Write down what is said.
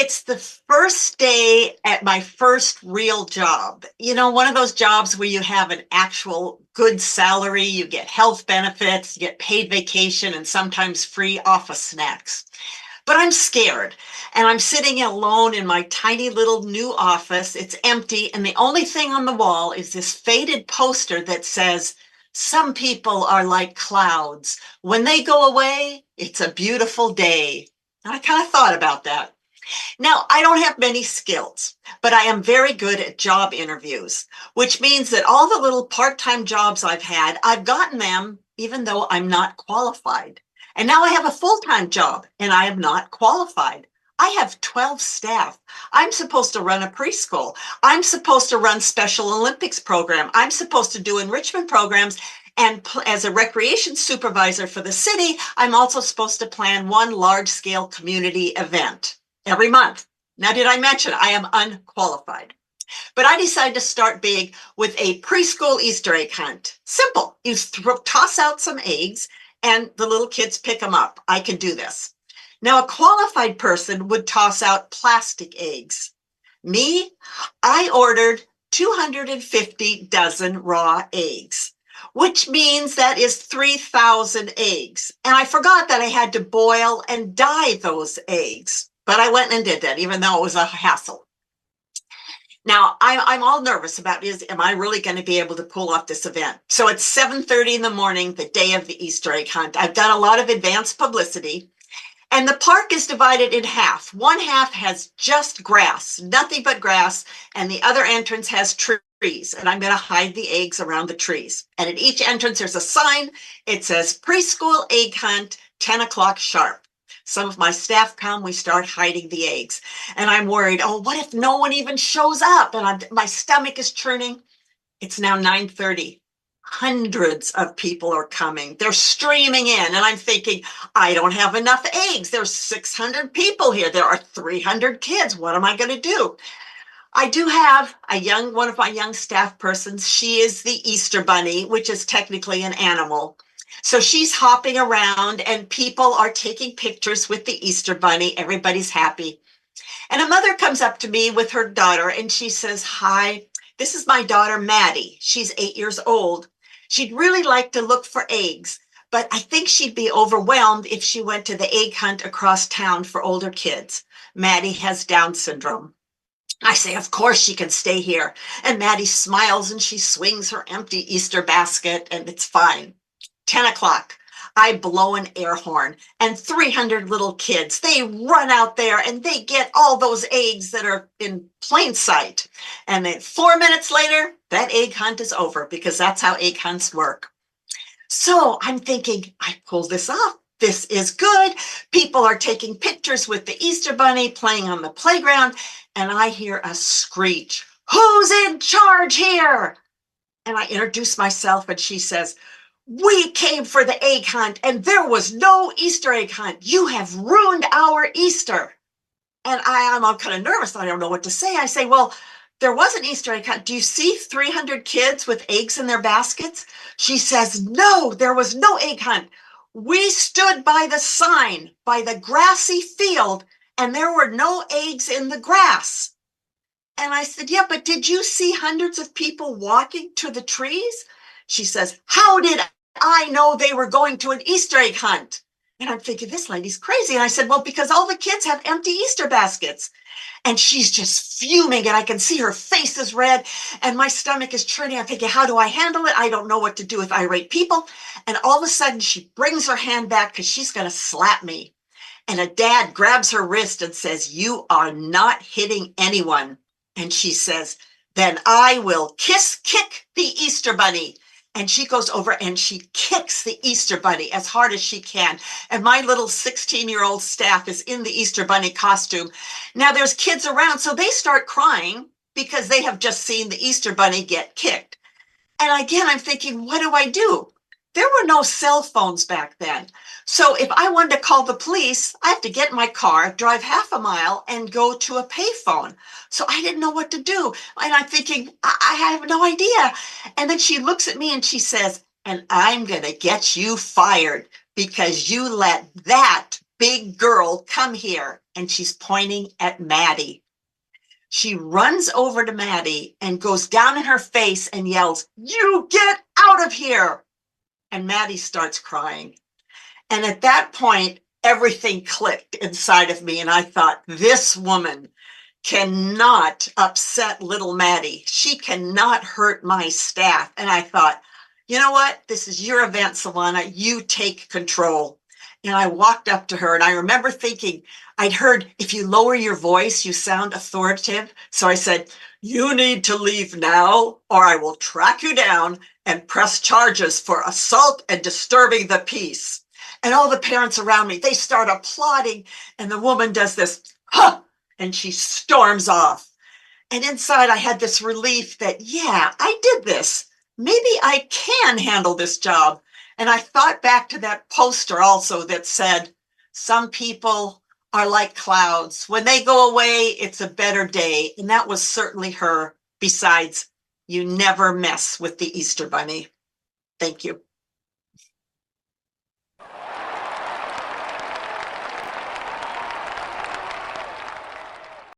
It's the first day at my first real job. You know, one of those jobs where you have an actual good salary, you get health benefits, you get paid vacation, and sometimes free office snacks. But I'm scared, and I'm sitting alone in my tiny little new office. It's empty, and the only thing on the wall is this faded poster that says, "Some people are like clouds. When they go away, it's a beautiful day." And I kind of thought about that. Now, I don't have many skills, but I am very good at job interviews, which means that all the little part-time jobs I've had, I've gotten them even though I'm not qualified. And now I have a full-time job and I am not qualified. I have 12 staff. I'm supposed to run a preschool. I'm supposed to run Special Olympics program. I'm supposed to do enrichment programs. And as a recreation supervisor for the city, I'm also supposed to plan one large-scale community event every month. Now, did I mention I am unqualified? But I decided to start big with a preschool Easter egg hunt. Simple. You toss out some eggs and the little kids pick them up. I can do this. Now, a qualified person would toss out plastic eggs. Me, I ordered 250 dozen raw eggs, which means that is 3,000 eggs. And I forgot that I had to boil and dye those eggs. But I went and did that, even though it was a hassle. Now, I'm all nervous about am I really going to be able to pull off this event? So it's 7:30 in the morning, the day of the Easter egg hunt. I've done a lot of advanced publicity, and the park is divided in half. One half has just grass, nothing but grass, and the other entrance has trees, and I'm going to hide the eggs around the trees. And at each entrance, there's a sign. It says preschool egg hunt, 10 o'clock sharp. Some of my staff come, we start hiding the eggs. And I'm worried, oh, what if no one even shows up? And my stomach is churning. It's now 9:30. Hundreds of people are coming. They're streaming in. And I'm thinking, I don't have enough eggs. There's 600 people here. There are 300 kids. What am I going to do? I do have one of my young staff persons. She is the Easter Bunny, which is technically an animal. So she's hopping around and people are taking pictures with the Easter Bunny. Everybody's happy. And a mother comes up to me with her daughter and she says, "Hi, this is my daughter, Maddie. She's 8 years old. She'd really like to look for eggs, but I think she'd be overwhelmed if she went to the egg hunt across town for older kids. Maddie has Down syndrome." I say, of course she can stay here. And Maddie smiles and she swings her empty Easter basket and it's fine. 10 o'clock, I blow an air horn and 300 little kids, they run out there and they get all those eggs that are in plain sight. And then 4 minutes later, that egg hunt is over because that's how egg hunts work. So I'm thinking, I pulled this off. This is good. People are taking pictures with the Easter Bunny playing on the playground. And I hear a screech, "Who's in charge here?" And I introduce myself and she says, "We came for the egg hunt and there was no Easter egg hunt. You have ruined our Easter." And I'm all kind of nervous. I don't know what to say. I say, "Well, there was an Easter egg hunt. Do you see 300 kids with eggs in their baskets?" She says, "No, there was no egg hunt. We stood by the sign, by the grassy field, and there were no eggs in the grass." And I said, "Yeah, but did you see hundreds of people walking to the trees?" She says, "How did I know they were going to an Easter egg hunt?" And I'm thinking, this lady's crazy. And I said, "Well, because all the kids have empty Easter baskets." And she's just fuming and I can see her face is red and my stomach is churning. I'm thinking, how do I handle it? I don't know what to do with irate people. And all of a sudden she brings her hand back because she's going to slap me. And a dad grabs her wrist and says, "You are not hitting anyone." And she says, "Then I will kick the Easter Bunny." And she goes over and she kicks the Easter Bunny as hard as she can. And my little 16-year-old staff is in the Easter Bunny costume. Now there's kids around, so they start crying because they have just seen the Easter Bunny get kicked. And again, I'm thinking, what do I do? There were no cell phones back then. So if I wanted to call the police, I have to get in my car, drive half a mile, and go to a payphone. So I didn't know what to do. And I'm thinking, I have no idea. And then she looks at me and she says, "And I'm going to get you fired because you let that big girl come here and she's pointing at Maddie. She runs over to Maddie and goes down in her face and yells, "You get out of here!" And Maddie starts crying. And at that point, everything clicked inside of me. And I thought, this woman cannot upset little Maddie. She cannot hurt my staff. And I thought, you know what? This is your event, Silvana. You take control. And I walked up to her and I remember thinking, I'd heard if you lower your voice, you sound authoritative. So I said, "You need to leave now or I will track you down and press charges for assault and disturbing the peace." And all the parents around me, they start applauding. And the woman does this, huh, and she storms off. And inside I had this relief that, yeah, I did this. Maybe I can handle this job. And I thought back to that poster also that said, some people are like clouds. When they go away, it's a better day. And that was certainly her. Besides, you never mess with the Easter Bunny. Thank you.